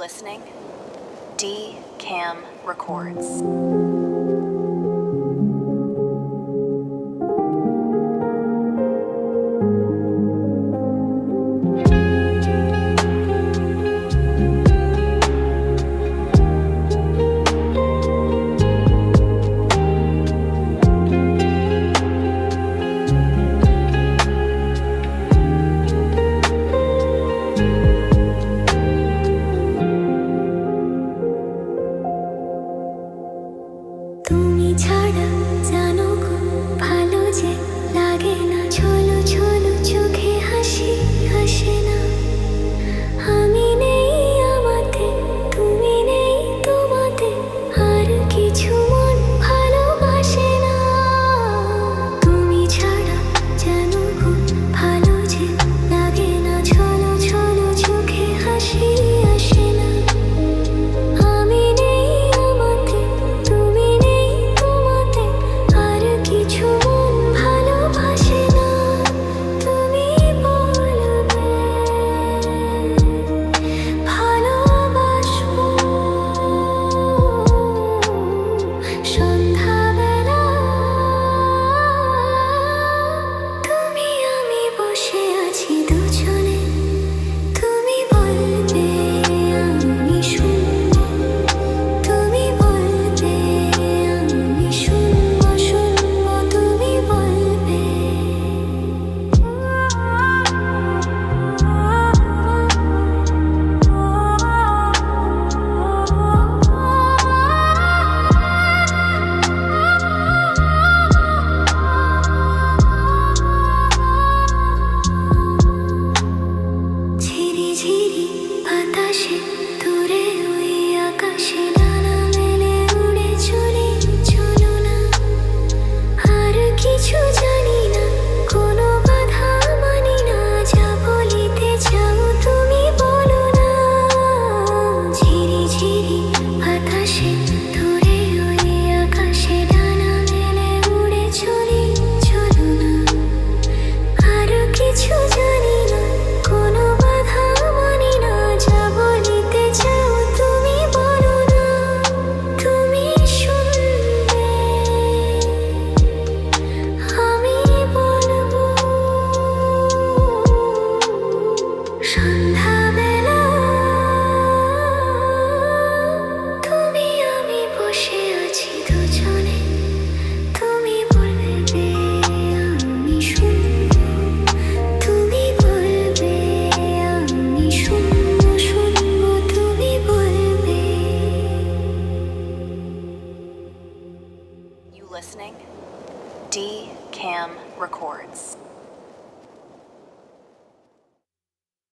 listening? D Cam Records. তুমি ছাড়া জানো গো ভালো যে লাগে না, ছলো ছলো চোখে হাসি আসে না। আমি নেই আমাতে, তুমি নেই তোমাতে, আর কিছু মন ভালোবাসে না। তুমি ছাড়া জানো গো ভালো যে লাগে না, ছলো ছলো চোখে হাসি আসে না। আমি নেই আমাতে, তুমি নেই তোমাতে, আর কিছু মন ভালোবাসে না। তুমি বলবে ভালোবাসবো সন্ধ্যাবেলা, তুমি আমি বসে আছি দুজনে। তুমি বলবে আমি শুনবো, তুমি বলবে আমি শুনবো শুনবো, তুমি বলবে ঝিরি ঝিরি বাতাসে দূরে ওই আকাশে ডানা মেলে উড়ে চলি, চলো না। আর কিছু জানি না, কোনো বাধা মানি না, যা বলিতে চাও তুমি বলো না। ঝিরি ঝিরি বাতাসে দূরে ওই আকাশে ডানা মেলে উড়ে চলি, চলো না। আর কিছু জানি না, কোনো বাধা মানি না, যা বলিতে চাও তুমি বলো না। তুমি শুনবে, আমি বলবো সন্ধ্যাবেলা, তুমি আমি বসে আছি দুজনে। তুমি বলবে আমি শুনবো, তুমি বলবে আমি শুনবো শুনবো, তুমি বলবে। You listening? D Cam Records.